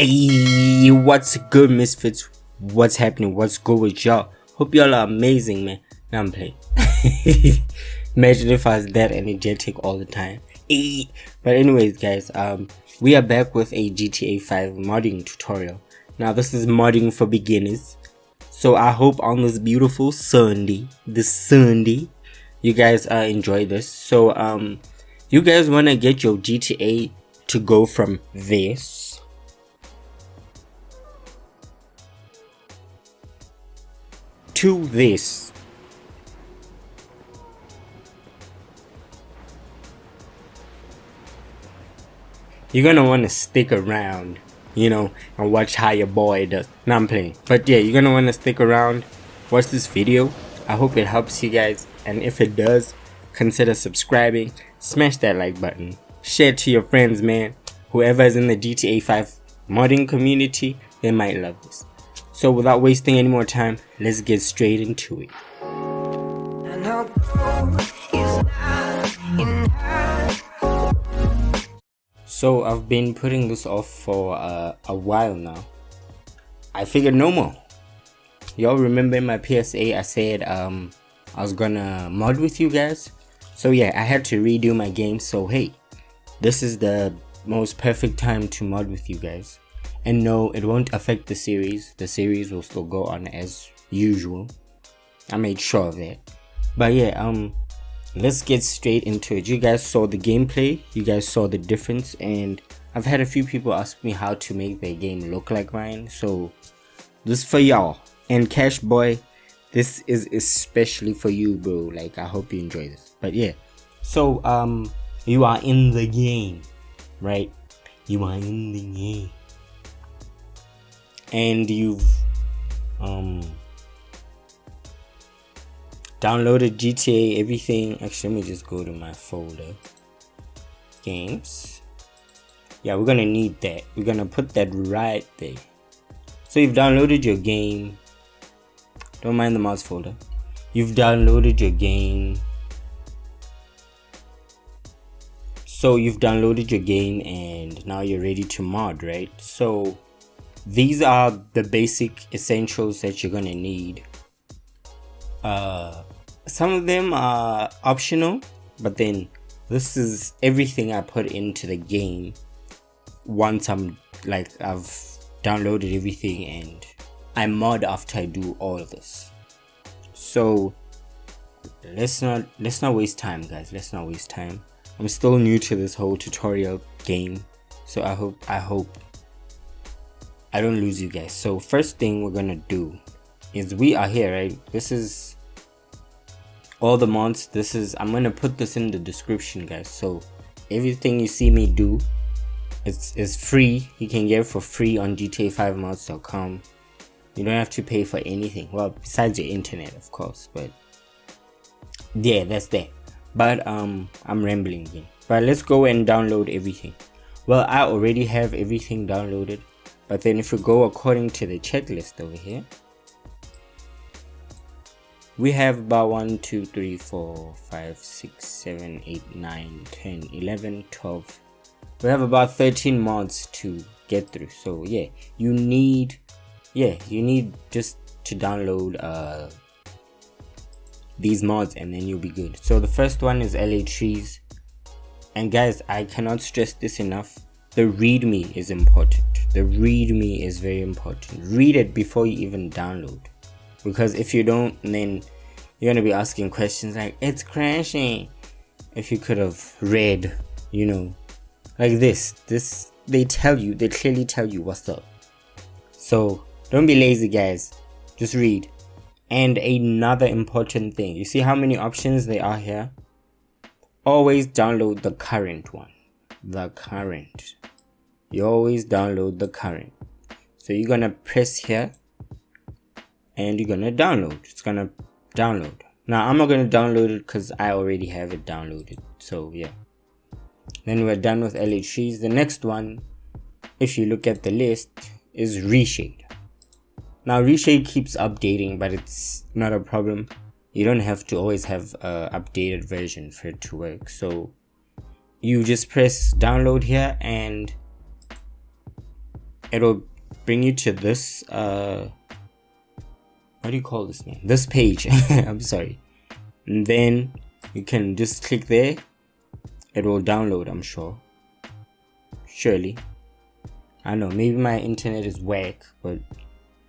Hey, what's good, misfits? What's happening? What's good with y'all? Hope y'all are amazing, man. Now I'm playing. Imagine if I was that energetic all the time. Hey. But anyways, guys, we are back with a GTA 5 modding tutorial. Now this is modding for beginners. So I hope on this beautiful Sunday, you guys enjoy this. So you guys wanna get your GTA to go from this to this. You're gonna want to stick around, you know, and watch how your boy does. Now I'm playing, but yeah, you're gonna want to stick around, watch this video. I hope it helps you guys, and if it does, consider subscribing, smash that like button, share it to your friends, man. Whoever is in the GTA 5 modding community, they might love this. So without wasting any more time, let's get straight into it. So I've been putting this off for a while now. I figured no more. Y'all remember in my PSA I said I was gonna mod with you guys. So yeah, I had to redo my game. So hey, this is the most perfect time to mod with you guys. And no, it won't affect the series. The series will still go on as usual. I made sure of that. But yeah, let's get straight into it. You guys saw the gameplay. You guys saw the difference. And I've had a few people ask me how to make their game look like mine. So this is for y'all. And Cash Boy, this is especially for you, bro. Like, I hope you enjoy this. But yeah. So, you are in the game, right? You are in the game. And you've downloaded GTA, everything. Actually, let me just go to my folder, games. Yeah, we're gonna need that. We're gonna put that right there. So you've downloaded your game. Don't mind the mouse folder. You've downloaded your game. So you've downloaded your game and now you're ready to mod, right? So these are the basic essentials that you're gonna need. Some of them are optional, but then this is everything I put into the game once I've downloaded everything and I mod after I do all of this. So let's not waste time, guys. Let's not waste time. I'm still new to this whole tutorial game, so I hope I don't lose you guys. So first thing we're gonna do is we are here, right? This is all the mods. I'm gonna put this in the description, guys. So everything you see me do is free. You can get it for free on GTA5mods.com. You don't have to pay for anything, well, besides your internet, of course. But yeah, that's that. But I'm rambling again. But let's go and download everything. Well, I already have everything downloaded. But then if we go according to the checklist over here, we have about 1, 2, 3, 4, 5, 6, 7, 8, 9, 10, 11, 12. We have about 13 mods to get through. So yeah, you need just to download these mods and then you'll be good. So the first one is LA Trees. And guys, I cannot stress this enough. The readme is important. The readme is very important. Read it before you even download, because if you don't, then you're gonna be asking questions like, it's crashing. If you could have read, you know, like this they clearly tell you what's up. So don't be lazy, guys, just read. And another important thing, you see how many options there are here? Always download the current one. You always download the current. So you're gonna press here and you're gonna download. It's gonna download. Now I'm not gonna download it because I already have it downloaded. So yeah. Then we're done with LA Trees. The next one, if you look at the list, is Reshade. Now Reshade keeps updating, but it's not a problem. You don't have to always have an updated version for it to work. So you just press download here and it'll bring you to this what do you call this, man? This page. I'm sorry. And then you can just click there. It will download, I'm sure. Surely. I know, maybe my internet is whack, but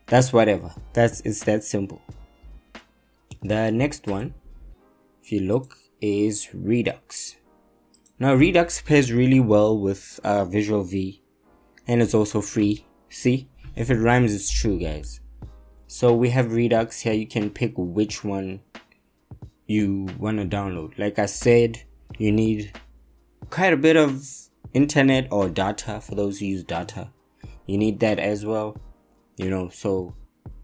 that's whatever. It's that simple. The next one, if you look, is Redux. Now Redux pairs really well with VisualV, and it's also free. See, if it rhymes, it's true, guys. So we have Redux here. You can pick which one you want to download. Like I said, you need quite a bit of internet or data for those who use data. You need that as well, you know. So,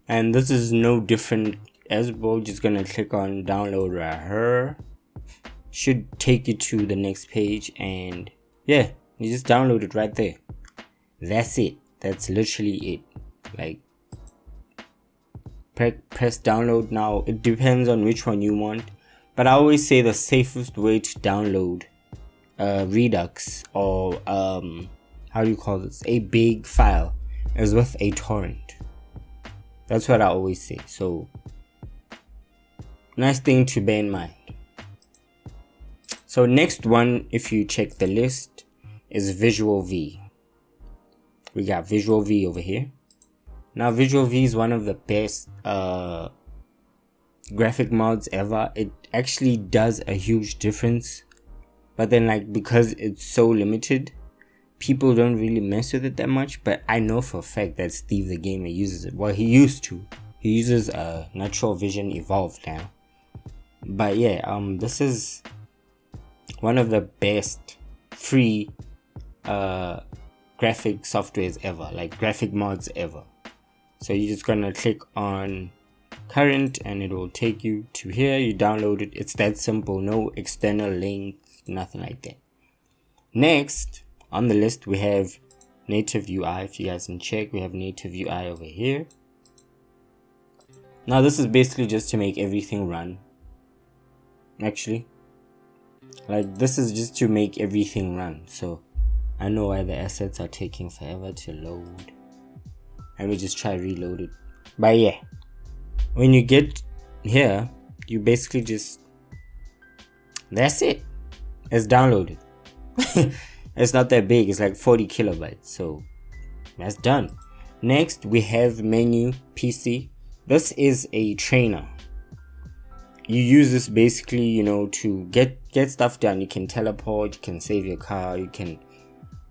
and this is no different as well. Just gonna click on download right here. Should take you to the next page, and yeah, you just download it right there. That's it. That's literally it. Like, press download. Now it depends on which one you want, but I always say the safest way to download Redux or how do you call this, a big file, is with a torrent. That's what I always say. So nice thing to bear in mind. So next one, if you check the list, is VisualV. We got VisualV over here. Now VisualV is one of the best graphic mods ever. It actually does a huge difference, but then, like, because it's so limited, people don't really mess with it that much. But I know for a fact that Steve the Gamer uses it. Well, he used to. He uses Natural Vision Evolved now. But yeah, this is one of the best free graphic softwares ever, like graphic mods ever. So you're just gonna click on current and it will take you to here. You download it. It's that simple. No external link, nothing like that. Next on the list, we have native UI. If you guys can check, we have native UI over here. Now this is basically just to make everything run. Actually, like, this is just to make everything run. So I know why the assets are taking forever to load. Let me just try reload it. But yeah, when you get here, you basically just, that's it. It's downloaded. It's not that big. It's like 40 kilobytes. So that's done. Next, we have MenyooSP. This is a trainer. You use this basically, you know, to get stuff done. You can teleport, you can save your car, you can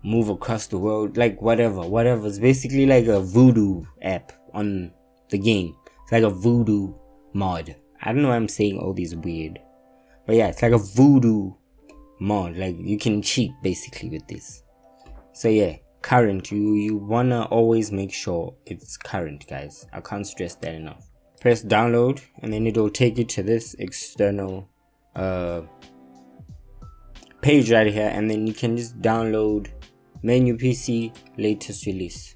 move across the world, like whatever. It's basically like a voodoo app on the game. It's like a voodoo mod. I don't know why I'm saying all these weird, but yeah, it's like a voodoo mod. Like, you can cheat basically with this. So yeah, current. You wanna always make sure it's current, guys. I can't stress that enough. Press download and then it'll take you to this external page right here, and then you can just download MenyooSP latest release.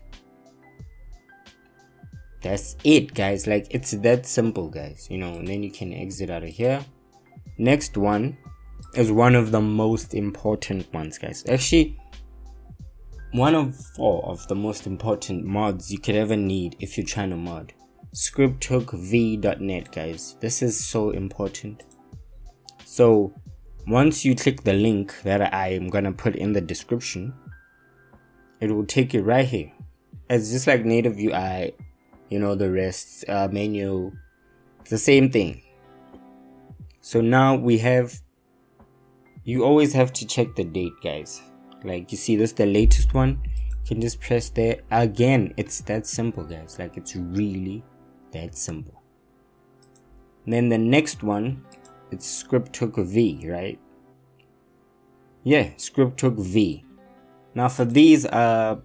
That's it, guys. Like, it's that simple, guys, you know. And then you can exit out of here. Next one is one of the most important ones, guys. Actually, one of 4 of the most important mods you could ever need if you're trying to mod. ScriptHookVDotNet, guys. This is so important. So once you click the link that I am gonna put in the description, it will take you right here. It's just like native UI, you know, the rest, menu, it's the same thing. So now we have, you always have to check the date, guys. Like, you see this, the latest one, you can just press there. Again, it's that simple, guys. Like, it's really that simple. And then the next one, it's ScriptHookV, right? Yeah, ScriptHookV. Now for these, I'm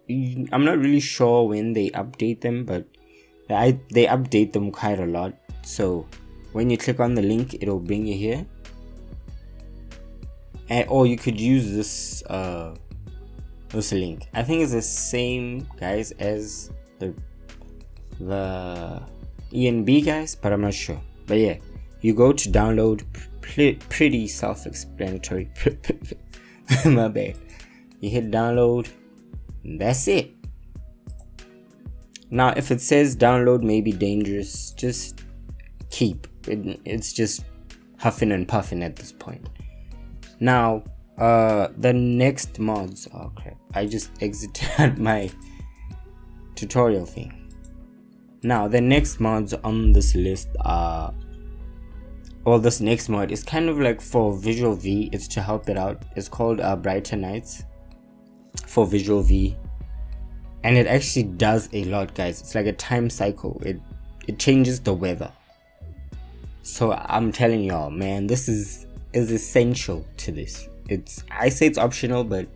not really sure when they update them, but they update them quite a lot. So when you click on the link, it'll bring you here. Or you could use this link. I think it's the same, guys, as the ENB, guys, but I'm not sure. But yeah, you go to download, pretty self-explanatory. My bad. You hit download, and that's it. Now if it says download may be dangerous, just keep it. It's just huffing and puffing at this point. Now the next mods, oh crap, I just exited my tutorial thing. Now the next mods on this list are, well, this next mod is kind of like for VisualV. It's to help it out. It's called Brighter Nights for VisualV, and it actually does a lot, guys. It's like a time cycle. It changes the weather. So I'm telling y'all, man, this is essential to this. I say it's optional, but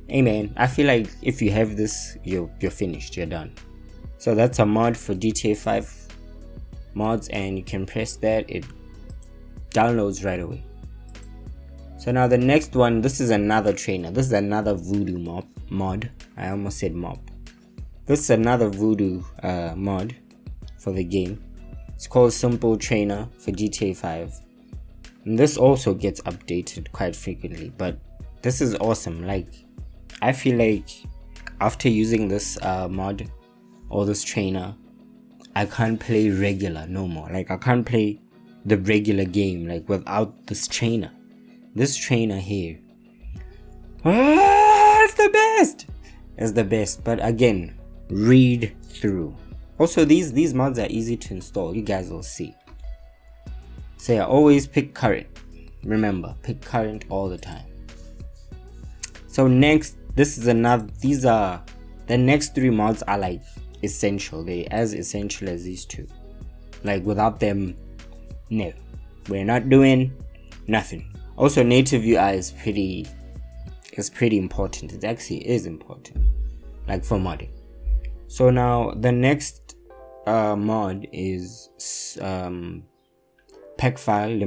hey man, I feel like if you have this, you're finished, you're done. So that's a mod for GTA 5 mods, and you can press that, it downloads right away. So now the next one, this is another trainer. This is another voodoo mod. I almost said mop. This is another voodoo mod for the game. It's called Simple Trainer for GTA 5. And this also gets updated quite frequently, but this is awesome. Like, I feel like after using this mod or this trainer, I can't play regular no more. Like, I can't play the regular game like without this trainer. This trainer here, it's the best. It's the best. But again, read through. Also, these mods are easy to install. You guys will see. So yeah, always pick current. Remember, pick current all the time. So next, these are the next 3 mods are like essential. They're as essential as these 2. Like, without them, no, we're not doing nothing. Also, native UI is pretty important. It actually is important, like for modding. So now the next mod is Packfile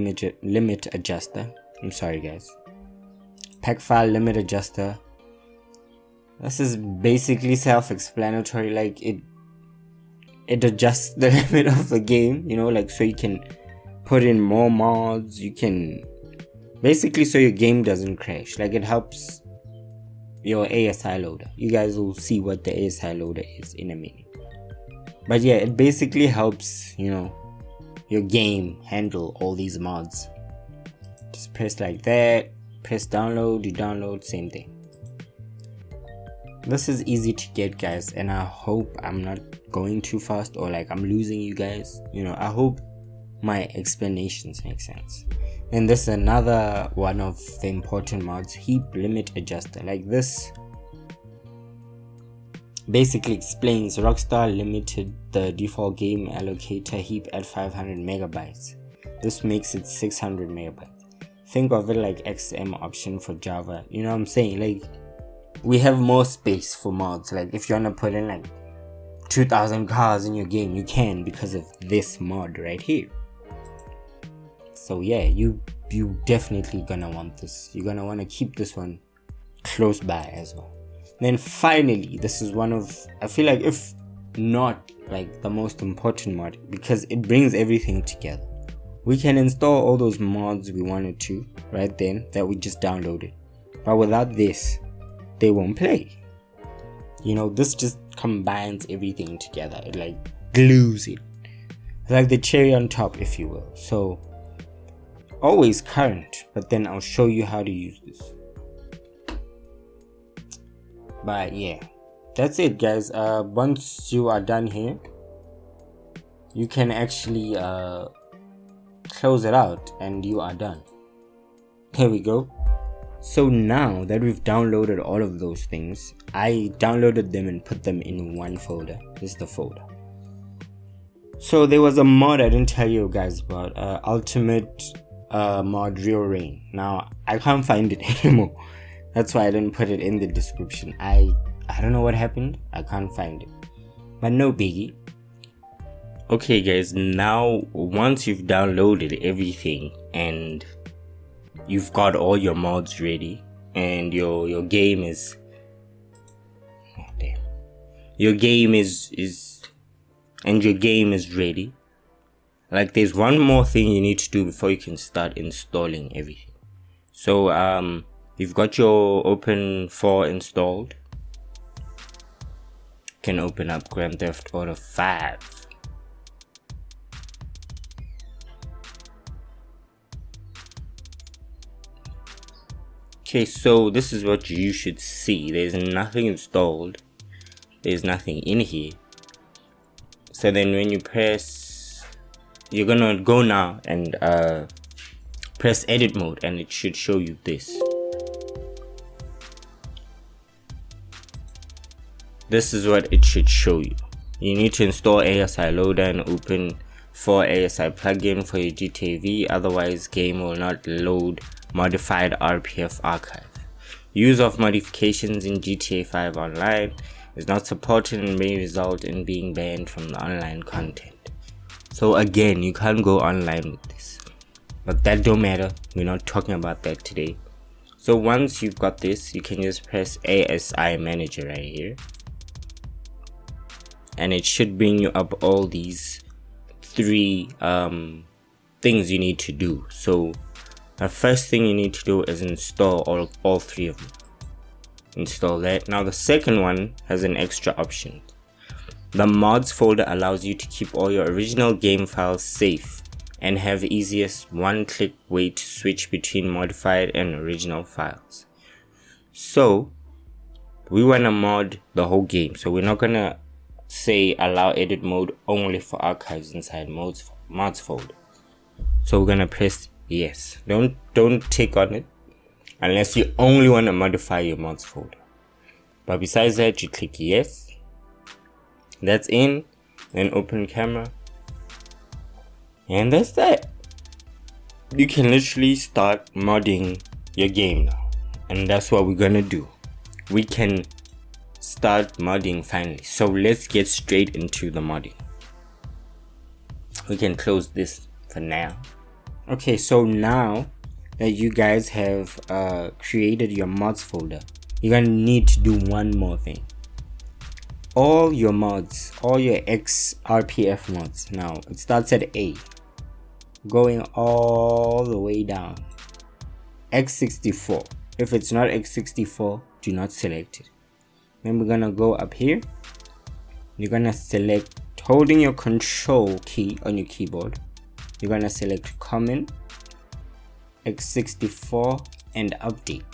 Limit Adjuster. I'm sorry guys. Packfile Limit Adjuster. This is basically self-explanatory. Like, it adjusts the limit of the game, you know, like, so you can put in more mods. You can basically, so your game doesn't crash. Like, it helps your ASI loader. You guys will see what the ASI loader is in a minute. But yeah, it basically helps, you know, your game handle all these mods. Just press like that, press download, you download, same thing. This is easy to get, guys, and I hope I'm not going too fast or like I'm losing you guys. You know, I hope my explanations make sense. And this is another one of the important mods, Heap Limit Adjuster. Like, this basically explains Rockstar limited the default game allocator heap at 500 megabytes. This makes it 600 megabytes. Think of it like XM option for Java. You know what I'm saying? Like, we have more space for mods. Like, if you want to put in like 2,000 cars in your game, you can, because of this mod right here. So yeah, you definitely gonna want this. You're gonna want to keep this one close by as well. Then finally, this is one of, I feel like, if not like the most important mod, because it brings everything together. We can install all those mods we wanted to right then that we just downloaded, but without this, they won't play. You know, this just combines everything together. It like glues it. It's like the cherry on top, if you will. So always current, but then I'll show you how to use this. But yeah, that's it, guys. Once you are done here, you can actually close it out and you are done. Here we go. So now that we've downloaded all of those things, I downloaded them and put them in one folder. This is the folder. So there was a mod I didn't tell you guys about, Ultimate mod Real Rain. Now I can't find it anymore. That's why I didn't put it in the description. I don't know what happened. I can't find it, but no biggie. Okay guys, now once you've downloaded everything and you've got all your mods ready and your game is ready, like, there's one more thing you need to do before you can start installing everything. So you've got your Open4 installed. can open up Grand Theft Auto 5. Okay, so this is what you should see. There's nothing installed. There's nothing in here. So then when you press, you're gonna go now and press edit mode, and it should show you this. This is what it should show you. You need to install ASI Loader and open for ASI plugin for your GTA V, otherwise game will not load modified RPF archive. Use of modifications in GTA 5 online is not supported and may result in being banned from the online content. So again, you can't go online with this, but that don't matter. We're not talking about that today. So once you've got this, you can just press ASI Manager right here, and it should bring you up all these three things you need to do. So the first thing you need to do is install all three of them. Install that. Now the second one has an extra option. The mods folder allows you to keep all your original game files safe and have the easiest one-click way to switch between modified and original files. So we want to mod the whole game, so we're not gonna say allow edit mode only for archives inside mods folder. So we're gonna press yes. Don't tick on it unless you only want to modify your mods folder. But besides that, you click yes. That's in. Then open camera, and that's that. You can literally start modding your game now, and that's what we're gonna do. We can start modding finally. So let's get straight into the modding. We can close this for now. Okay, so now that you guys have created your mods folder, you're gonna need to do one more thing. All your mods, all your XRPF mods, now it starts at A, going all the way down. X64. If it's not X64, do not select it. Then we're gonna go up here. You're gonna select, holding your control key on your keyboard, you're gonna select common, X64, and update.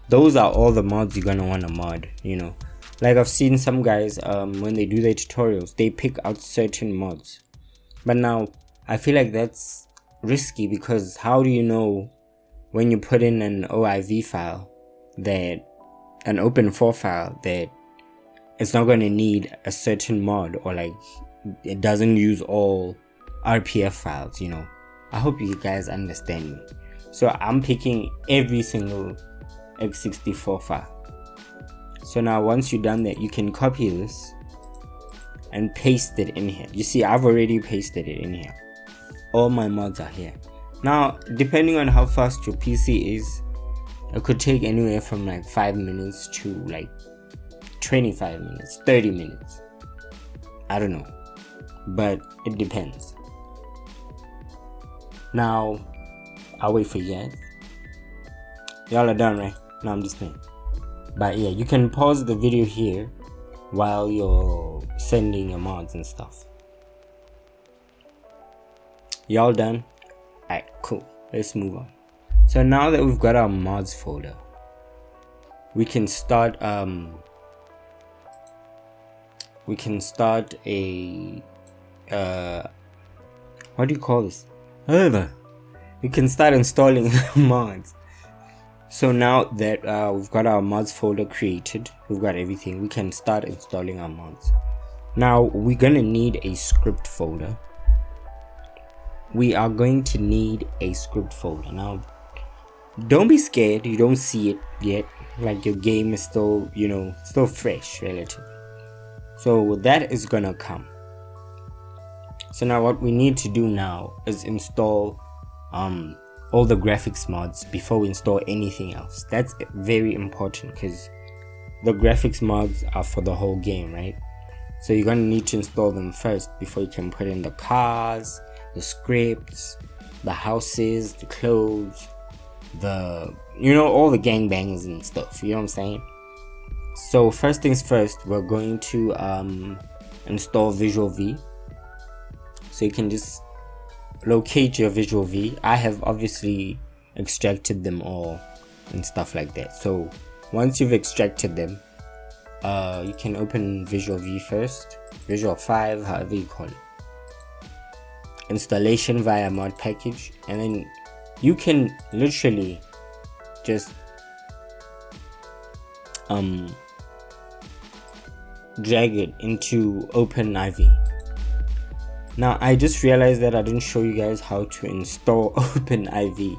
Those are all the mods you're gonna want to mod. You know, like I've seen some guys when they do their tutorials, they pick out certain mods, but now I feel like that's risky, because how do you know when you put in an OIV file, that an open4 file, that it's not going to need a certain mod, or like it doesn't use all RPF files, you know? I hope you guys understand me. So I'm picking every single X64 file. So now once you've done that, you can copy this and paste it in here. You see, I've already pasted it in here. All my mods are here. Now, depending on how fast your PC is, it could take anywhere from like 5 minutes to like 25 minutes, 30 minutes. I don't know, but it depends. Now, I'll wait for you guys. Y'all are done, right? No, I'm just playing. But yeah, you can pause the video here while you're sending your mods and stuff. Y'all done? Alright, cool. Let's move on. So now that we've got our mods folder, we can start a what do you call this? We can start installing mods. So now that we've got our mods folder created, we've got everything, we can start installing our mods. Now we're gonna need a script folder. We are going to need a script folder. Now don't be scared, you don't see it yet, like your game is still, you know, still fresh relatively. So that is gonna come. So now what we need to do now is install all the graphics mods before we install anything else. That's very important, because the graphics mods are for the whole game, right? So you're gonna need to install them first before you can put in the cars, the scripts, the houses, the clothes, the, you know, all the gangbangers and stuff, you know what I'm saying? So first things first, we're going to install VisualV. So you can just locate your VisualV. I have obviously extracted them all and stuff like that. So once you've extracted them, you can open VisualV first, Visual 5, however you call it. Installation via mod package, and then you can literally just drag it into OpenIV. Now I just realized that I didn't show you guys how to install OpenIV,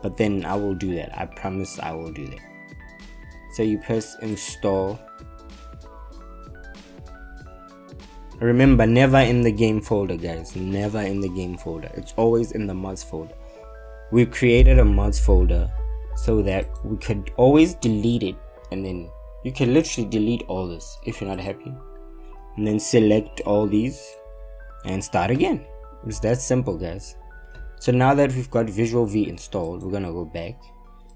but then I will do that. I promise I will do that. So you press install. Remember, never in the game folder, guys. Never in the game folder. It's always in the mods folder. We created a mods folder so that we could always delete it, and then you can literally delete all this if you're not happy, and then select all these and start again. It's that simple, guys. So now that we've got VisualV installed, we're gonna go back.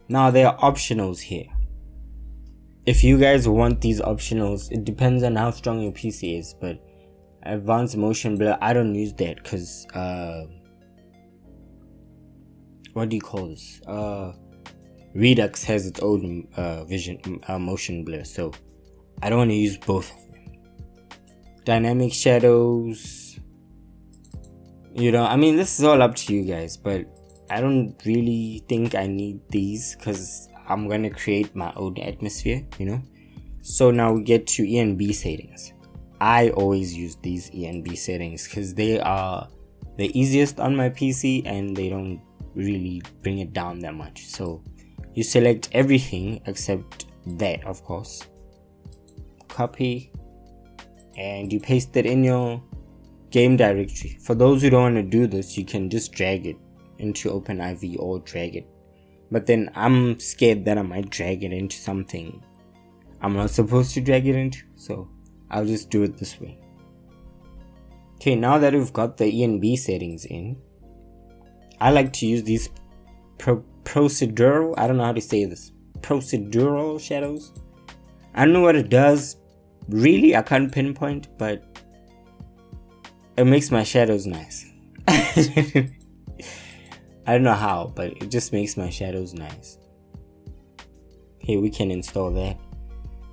Now there are optionals here. If you guys want these optionals, it depends on how strong your PC is, but advanced motion blur, I don't use that because what do you call this? Redux has its own motion blur, so I don't want to use both of them. Dynamic shadows, you know, I mean, this is all up to you guys, but I don't really think I need these because I'm gonna create my own atmosphere, you know. So now we get to ENB settings. I always use these ENB settings because they are the easiest on my PC and they don't really bring it down that much. So you select everything except that, of course, copy, and you paste it in your game directory. For those who don't want to do this, you can just drag it into OpenIV or drag it, but then I'm scared that I might drag it into something I'm not supposed to drag it into, so I'll just do it this way. Okay, now that we've got the ENB settings in, I like to use these procedural, I don't know how to say this, procedural shadows. I don't know what it does, really, I can't pinpoint, but it makes my shadows nice. I don't know how, but it just makes my shadows nice. Okay, we can install that.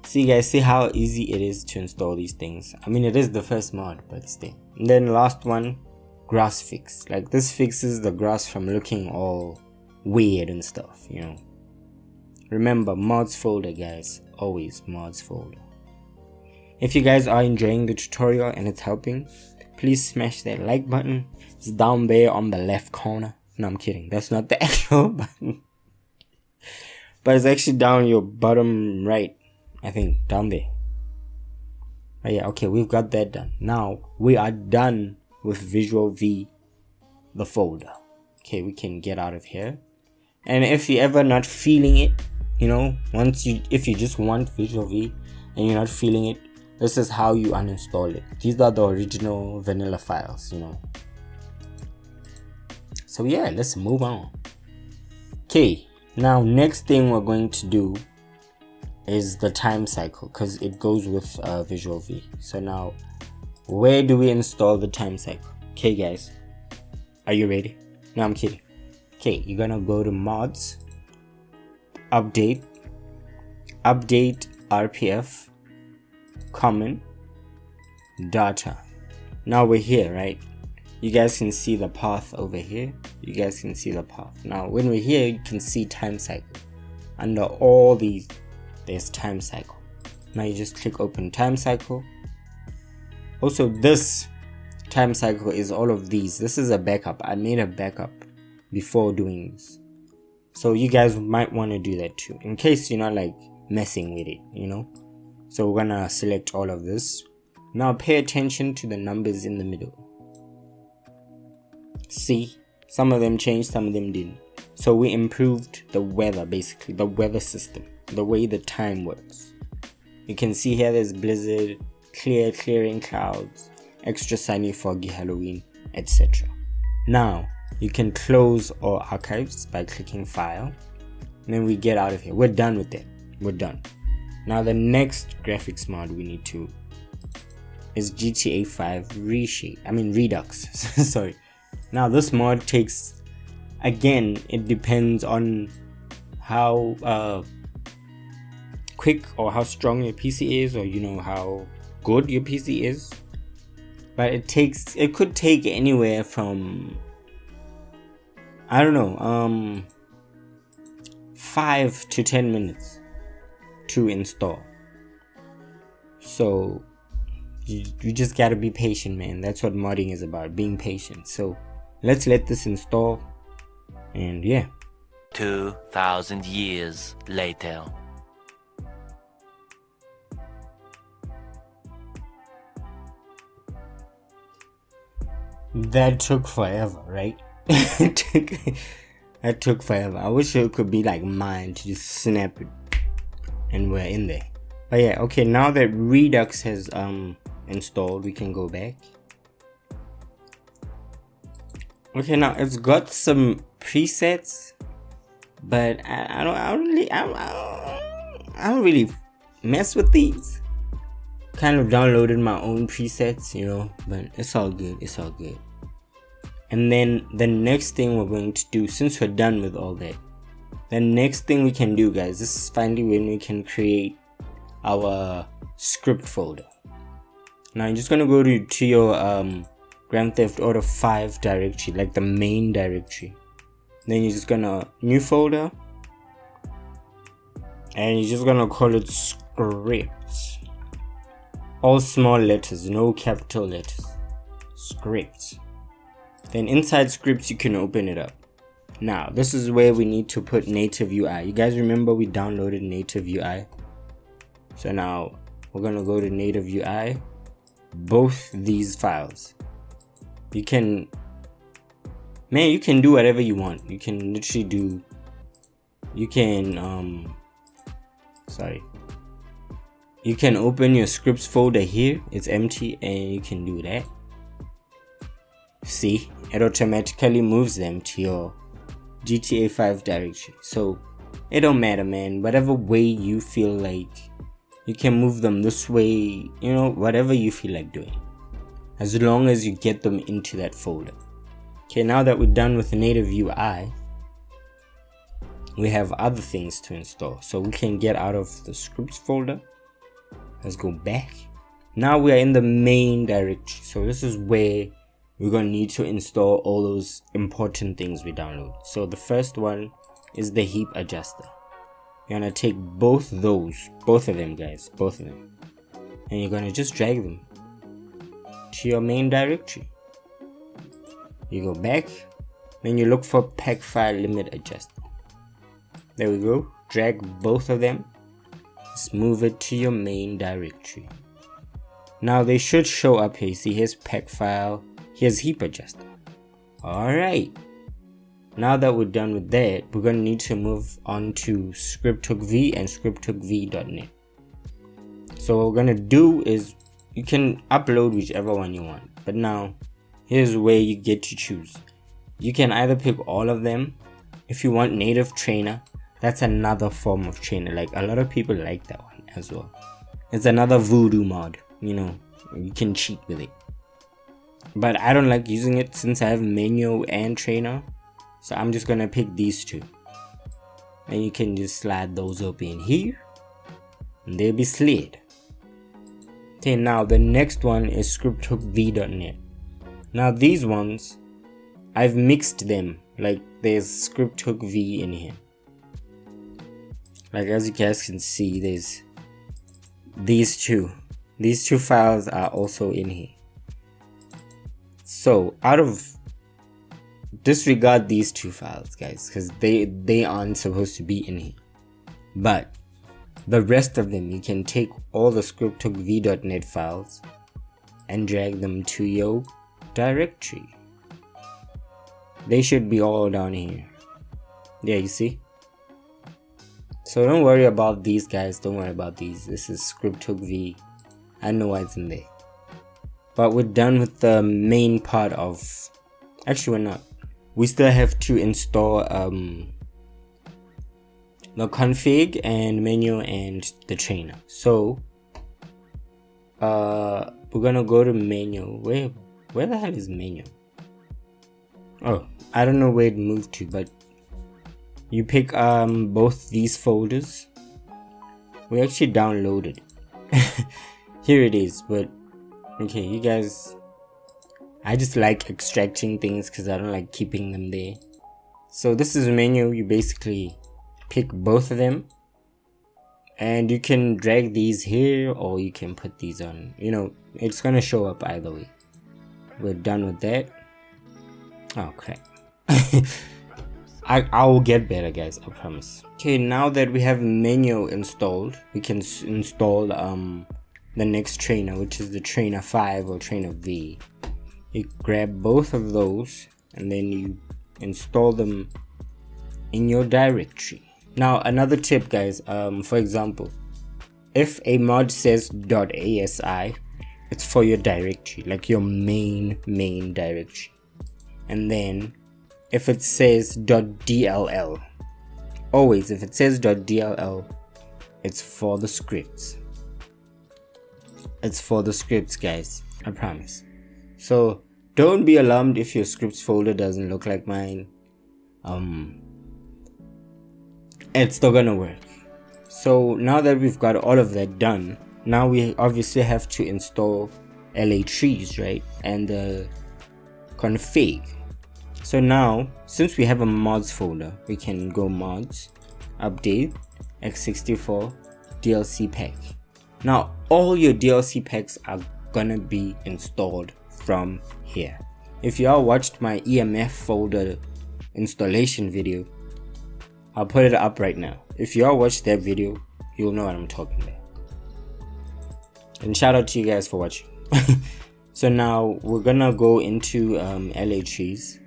See guys, see how easy it is to install these things. I mean, it is the first mod, but still. And then last one, grass fix. Like, this fixes the grass from looking all weird and stuff, you know. Remember, mods folder, guys. Always mods folder. If you guys are enjoying the tutorial and it's helping, please smash that like button. It's down there on the left corner. No, I'm kidding. That's not the actual button. But it's actually down your bottom right. I think down there. Oh yeah, okay, we've got that done. Now we are done with VisualV, the folder. Okay, we can get out of here. And if you're ever not feeling it, you know, if you just want VisualV and you're not feeling it, this is how you uninstall it. These are the original vanilla files, you know. So yeah, let's move on. Okay, now next thing we're going to do is the time cycle, because it goes with VisualV. So now, where do we install the time cycle? Okay guys, are you ready? No, I'm kidding. Okay, you're gonna go to mods, update RPF, common, data. Now we're here, right? You guys can see the path over here. You guys can see the path. Now when we're here, you can see time cycle. Under all these, there's time cycle. Now you just click open time cycle. Also, this time cycle is all of these. This is a backup. I made a backup before doing this, so you guys might want to do that too, in case you're not like messing with it, you know. So we're gonna select all of this. Now pay attention to the numbers in the middle. See, some of them changed, some of them didn't. So we improved the weather, basically the weather system, the way the time works. You can see here there's blizzard, clearing clouds, extra sunny, foggy, Halloween, etc. Now you can close all archives by clicking file, and then we get out of here. We're done with that. We're done. Now the next graphics mod we need to is GTA 5 Redux. Sorry. Now this mod takes, again, it depends on how quick or how strong your PC is, or you know how good your PC is. But it could take anywhere from, I don't know, 5 to 10 minutes to install. So you just gotta be patient, man. That's what modding is about, being patient. So let's let this install, and yeah. 2,000 years later. That took forever, right? That took forever. I wish it could be like mine to just snap it and we're in there. But yeah, okay, now that Redux has installed, we can go back. Okay, now it's got some presets, but I don't really mess with these. Kind of downloaded my own presets, you know, but it's all good. It's all good. And then the next thing we're going to do, since we're done with all that, the next thing we can do, guys, this is finally when we can create our script folder. Now you're just gonna go to your Grand Theft Auto 5 directory, like the main directory. Then you're just gonna new folder, and you're just gonna call it scripts. All small letters, no capital letters. Scripts. Then inside scripts, you can open it up. Now, this is where we need to put native UI. You guys remember we downloaded native UI? So now, we're gonna go to native UI. Both these files. You can do whatever you want. You can literally do, you can open your scripts folder here. It's empty, and you can do that. See, it automatically moves them to your GTA 5 directory. So it don't matter, man. Whatever way you feel like, you can move them this way, you know, whatever you feel like doing, as long as you get them into that folder. Okay, now that we're done with native UI, we have other things to install. So we can get out of the scripts folder. Let's go back. Now we are in the main directory. So this is where we're going to need to install all those important things we download. So the first one is the heap adjuster. You're going to take both of them, guys, both of them. And you're going to just drag them to your main directory. You go back, then you look for Packfile Limit Adjuster. There we go. Drag both of them. Just move it to your main directory. Now they should show up here. See, here's Packfile, here's Heap Adjuster. Alright. Now that we're done with that, we're going to need to move on to ScriptHookV and ScriptHookVDotNet. So what we're going to do is, you can upload whichever one you want. But now, here's where you get to choose. You can either pick all of them. If you want native trainer, that's another form of trainer. Like, a lot of people like that one as well. It's another voodoo mod, you know, you can cheat with it. But I don't like using it since I have menu and trainer. So I'm just gonna pick these two. And you can just slide those up in here, and they'll be slid. Okay, now the next one is ScriptHookVDotNet. Now these ones, I've mixed them. Like, there's ScriptHookV in here. Like, as you guys can see, there's these two. These two files are also in here. So disregard these two files, guys, because they aren't supposed to be in here. But the rest of them, you can take all the ScriptHookV.net files and drag them to your directory. They should be all down here. Yeah, you see? So don't worry about these, guys. Don't worry about these. This is ScriptHookV. I know what's in there. But we're done with the main part of... Actually, we're not. We still have to install the config and menu and the trainer. So we're gonna go to menu. Where the hell is menu? Oh, I don't know where it moved to, but you pick both these folders. We actually downloaded it. Here it is, but okay, you guys, I just like extracting things because I don't like keeping them there. So this is a menu. You basically pick both of them, and you can drag these here or you can put these on, you know, it's gonna show up either way. We're done with that. Oh crap. I will get better, guys, I promise. Okay, now that we have menu installed, we can install the next trainer, which is the trainer 5 or trainer V. You grab both of those and then you install them in your directory. Now another tip, guys, for example, if a mod says .asi, it's for your directory, like your main directory. And then if it says .dll, always if it says .dll, it's for the scripts. It's for the scripts, guys, I promise. So don't be alarmed if your scripts folder doesn't look like mine. It's still gonna work. So now that we've got all of that done, now we obviously have to install LA trees, right, and the config. So now, since we have a mods folder, we can go mods, update, x64, DLC pack. Now all your DLC packs are gonna be installed from here. If y'all watched my YMAP folder installation video, I'll put it up right now. If y'all watched that video, you'll know what I'm talking about. And shout out to you guys for watching. So now we're gonna go into LA trees.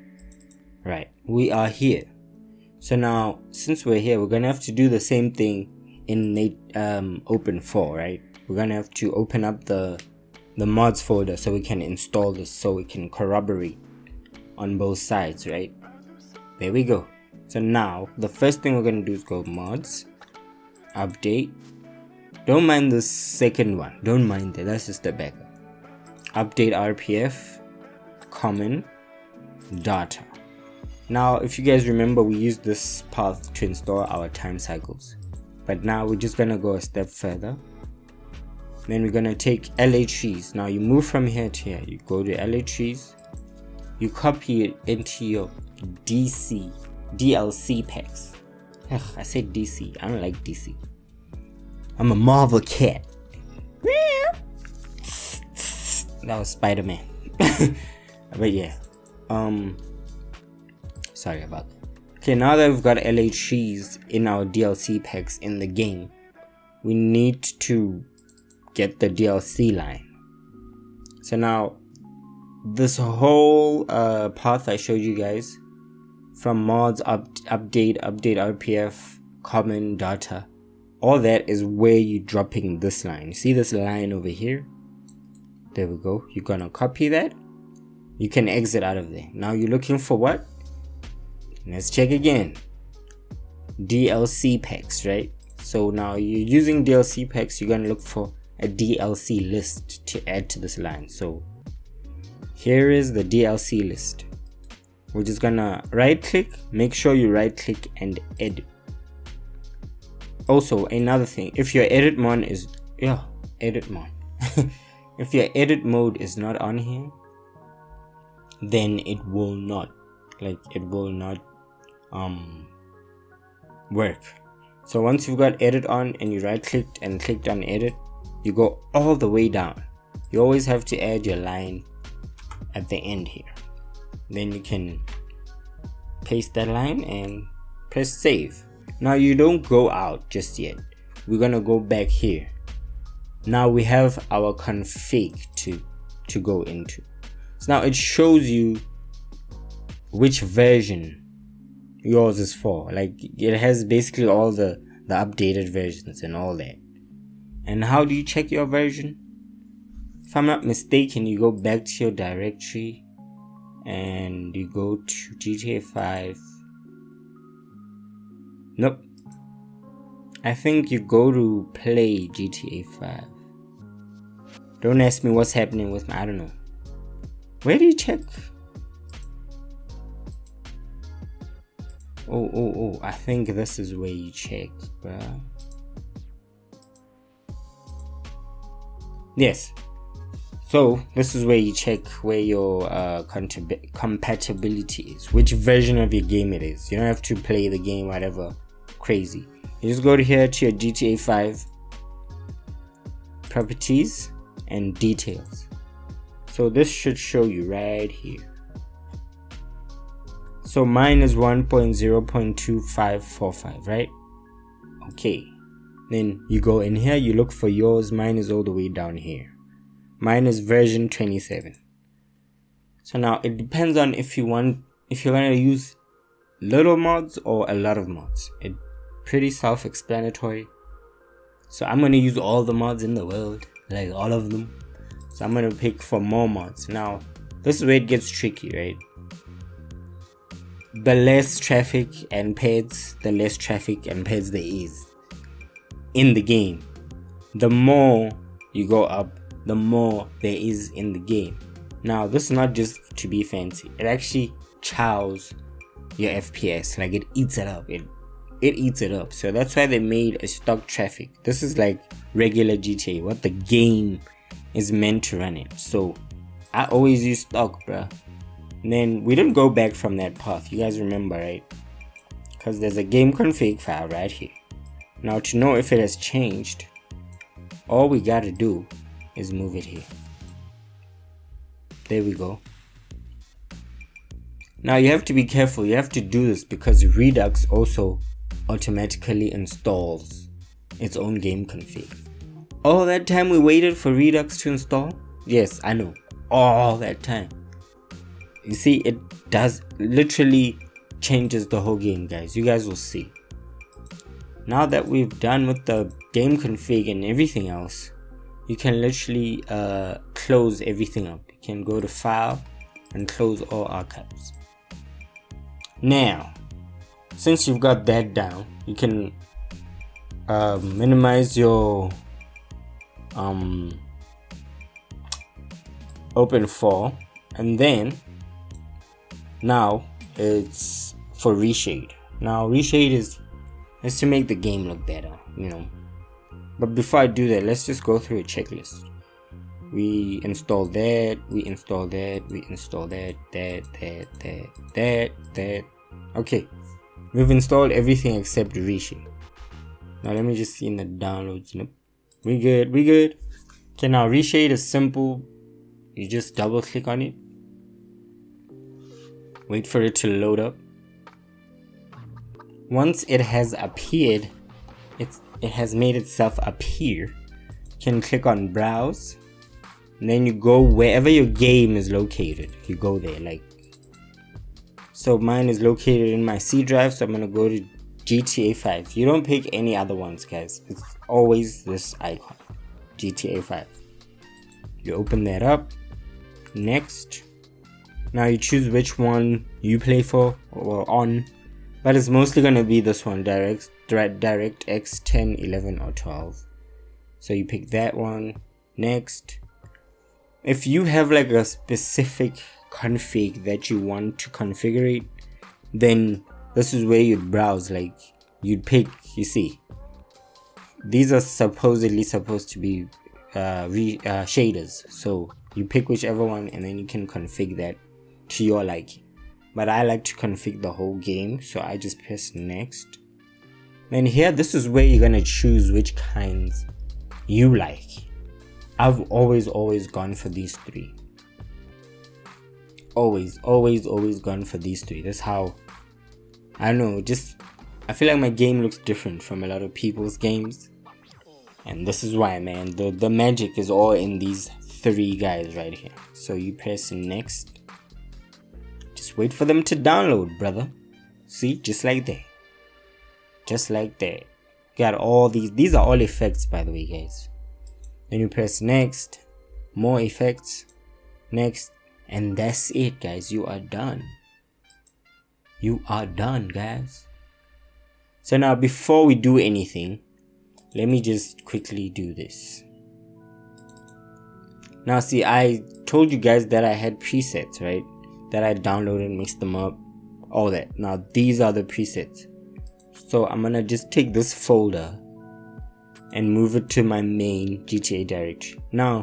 Right, we are here. So now, since we're here, we're gonna have to do the same thing in Open4, right? We're gonna have to open up the mods folder so we can install this, so we can corroborate on both sides, right? There we go. So now the first thing we're gonna do is go mods, update. Don't mind the second one, don't mind that, that's just the backup. Update RPF, common, data. Now if you guys remember, we used this path to install our time cycles, but now we're just gonna go a step further. Then we're gonna take LA trees. Now you move from here to here, you go to LA trees, you copy it into your DLC packs. Ugh, I said DC, I don't like DC. I'm a Marvel cat. That was Spider-Man. But yeah, sorry about that. Okay, now that we've got LA trees in our DLC packs in the game, we need to get the DLC line. So now this whole path I showed you guys, from mods, update RPF, common, data, all that is where you're dropping this line. You see this line over here? There we go. You're gonna copy that. You can exit out of there. Now you're looking for what? Let's check again. DLC packs, right? So now you're using DLC packs, you're gonna look for a DLC list to add to this line. So here is the DLC list. We're just gonna right click, make sure you right click and edit. Also another thing, if your edit mode is if your edit mode is not on here, then it will not work. So once you've got edit on and you right clicked and clicked on edit, you go all the way down. You always have to add your line at the end here. Then you can paste that line and press save. Now you don't go out just yet. We're gonna go back here. Now we have our config to go into. So now it shows you which version yours is for. Like it has basically all the updated versions and all that. And how do you check your version? If I'm not mistaken, you go back to your directory and you go to GTA 5. Nope. I think you go to play GTA 5. Don't ask me what's happening with my, I don't know. Where do you check? Oh, I think this is where you check, bruh. Yes. So this is where you check where your compatibility is, which version of your game it is. You don't have to play the game whatever crazy. You just go to here to your GTA 5 properties and details. So this should show you right here. So mine is 1.0.2545, right? Okay. Then you go in here, you look for yours. Mine is all the way down here. Mine is version 27. So now it depends on if you're going to use little mods or a lot of mods. It's pretty self-explanatory. So I'm going to use all the mods in the world, like all of them. So I'm going to pick for more mods. Now, this is where it gets tricky, right? The less traffic and pads, the less traffic and pads there is in the game. The more you go up, the more there is in the game. Now, this is not just to be fancy. It actually chows your FPS. Like, it eats it up. It eats it up. So that's why they made a stock traffic. This is like regular GTA, what the game is meant to run it. So I always use stock, bruh. And then we didn't go back from that path. You guys remember, right? Because there's a Gameconfig file right here. Now, to know if it has changed, all we gotta do is move it here. There we go. Now you have to be careful. You have to do this because Redux also automatically installs its own game config. All that time we waited for Redux to install? Yes, I know. All that time. You see, it does literally changes the whole game, guys. You guys will see. Now that we've done with the game config and everything else, you can literally close everything up. You can go to File and close all archives. Now, since you've got that down, you can minimize your open4, and then now it's for reshade. Now reshade is to make the game look better, you know. But before I do that, let's just go through a checklist. We install that, we install that, we install that. Okay, we've installed everything except reshade. Now let me just see in the downloads. Nope. We good. Okay, now reshade is simple. You just double click on it. Wait for it to load up. Once it has appeared, it has made itself appear. You can click on browse, and then you go wherever your game is located. You go there, like so. Mine is located in my C drive, so I'm gonna go to GTA 5. You don't pick any other ones, guys. It's always this icon, GTA 5. You open that up. Next. Now you choose which one you play for or on, but it's mostly gonna be this one, DirectX 10, 11, or 12. So you pick that one. Next. If you have like a specific config that you want to configure, then this is where you'd browse. Like you'd pick, you see, these are supposedly supposed to be shaders. So you pick whichever one, and then you can configure that to your liking. But I like to configure the whole game, so I just press next. Then here, this is where you're gonna choose which kinds you like. I've always gone for these three. Always gone for these three. That's how, I don't know, I feel like my game looks different from a lot of people's games. And this is why, man. The magic is all in these three guys right here. So you press next. Just wait for them to download, brother. See, just like that. Got all these are all effects, by the way, guys. Then you press next, more effects, next, and that's it, guys. You are done, guys. So now, before we do anything, let me just quickly do this. Now see, I told you guys that I had presets, right? That I downloaded, mixed them up, all that. Now these are the presets. So I'm gonna just take this folder and move it to my main GTA directory. Now,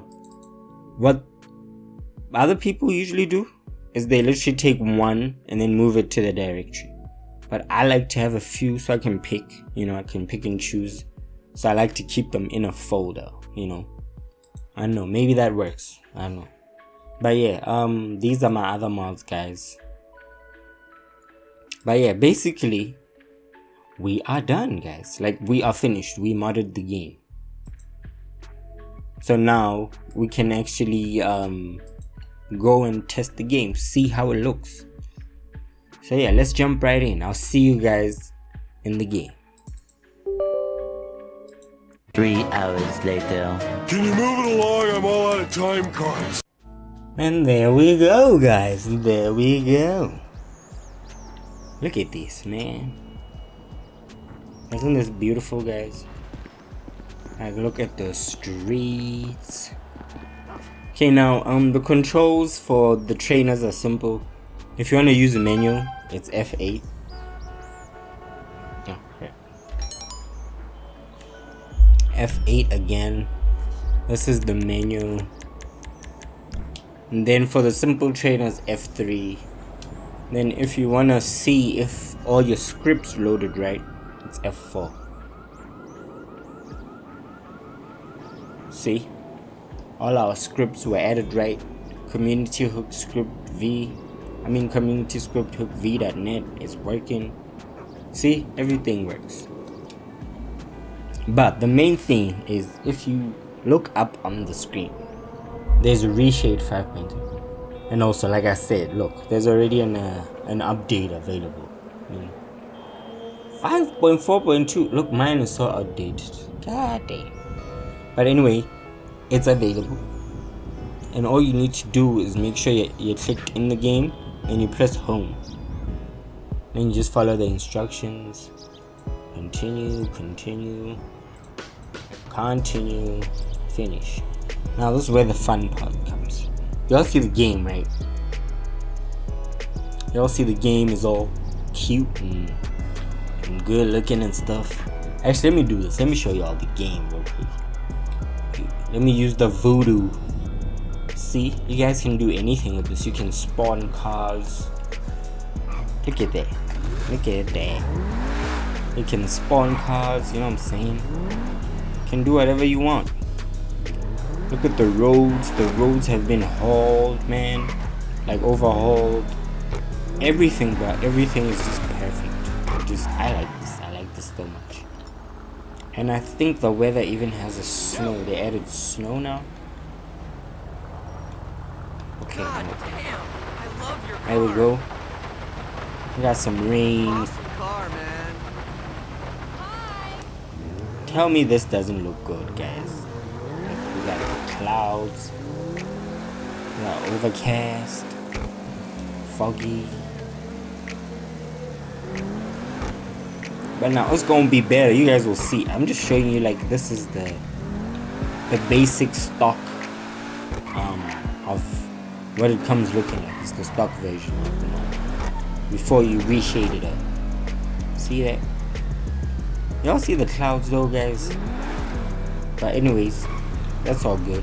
what other people usually do is they literally take one and then move it to the directory. But I like to have a few so I can pick, I can pick and choose. So I like to keep them in a folder, I don't know, maybe that works. I don't know. But yeah, these are my other mods, guys. But yeah, basically, we are done, guys. Like, we are finished. We modded the game. So now we can actually go and test the game, see how it looks. So yeah, let's jump right in. I'll see you guys in the game. 3 hours later. Can you move it along? I'm all out of time cards. And there we go, guys. There we go. Look at this, man. Isn't this beautiful, guys? Like, look at the streets. Okay, now the controls for the trainers are simple. If you want to use a menu, it's F8. Okay. F8 again. This is the menu. And then for the simple trainers, F3. Then if you want to see if all your scripts loaded right, it's F4. See? All our scripts were added right. Community ScriptHookVDotNet is working. See? Everything works. But the main thing is, if you look up on the screen, there's a reshade 5.2. And also, like I said, look, there's already an update available. 5.4.2. Look, mine is so outdated. God damn. But anyway, it's available. And all you need to do is make sure you're clicked in the game and you press home. Then you just follow the instructions. Continue, finish. Now this is where the fun part comes. Y'all see the game, right? Y'all see the game is all cute and good looking and stuff. Actually, let me do this. Let me show y'all the game real quick. Let me use the voodoo. See, you guys can do anything with this. You can spawn cars. Look at that. You can spawn cars, you know what I'm saying? You can do whatever you want. Look at the roads. The roads have been hauled, man. Like, overhauled. Everything, bro. Everything is just perfect. I like this so much. And I think the weather even has a snow. They added snow now. Okay, there we go. We got some rain. Awesome car, man. Tell me this doesn't look good, guys. We got clouds. We got overcast. Foggy. But now it's gonna be better. You guys will see. I'm just showing you, like, this is the basic stock of what it comes looking like. It's the stock version of the mod before you reshade it up. See that? Y'all see the clouds though, guys? But anyways, that's all good.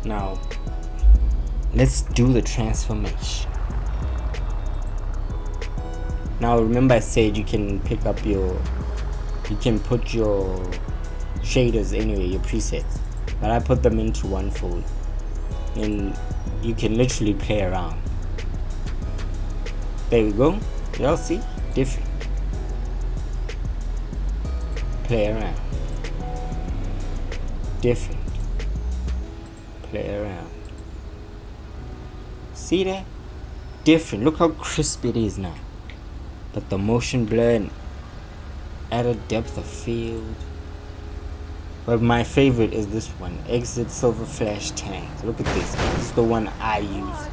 Now let's do the transformation. Now remember I said you can pick up you can put your shaders anyway, your presets, but I put them into one folder and you can literally play around. There we go. Y'all see? Different. Play around. Different. Play around. See that? Different. Look how crisp it is now. But the motion blur and added depth of field. But my favorite is this one. Exit Silver Flash Tank. Look at this. This is the one I use.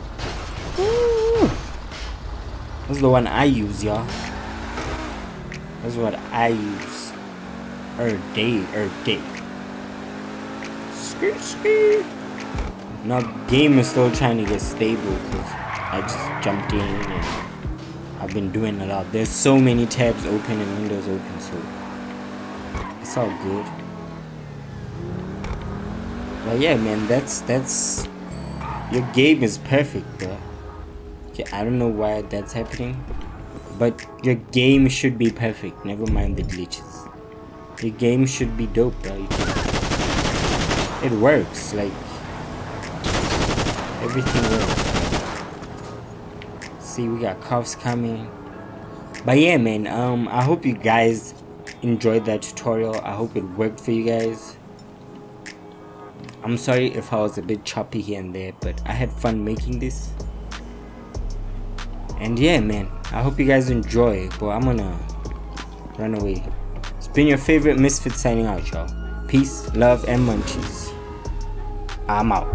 Woo! This is the one I use, y'all. This is what I use. Earth Day. Now game is still trying to get stable because I just jumped in and I've been doing a lot. There's so many tabs open and windows open, so it's all good. But yeah, man, that's your game is perfect, bro. Okay, I don't know why that's happening, but your game should be perfect. Never mind the glitches. Your game should be dope, bro. It works, like everything works. See, we got cuffs coming. But yeah, man, I hope you guys enjoyed that tutorial. I hope it worked for you guys. I'm sorry if I was a bit choppy here and there, but I had fun making this. And yeah, man, I hope you guys enjoy. But I'm gonna run away. It's been your favorite Misfit signing out, y'all. Peace, love, and munchies. I'm out.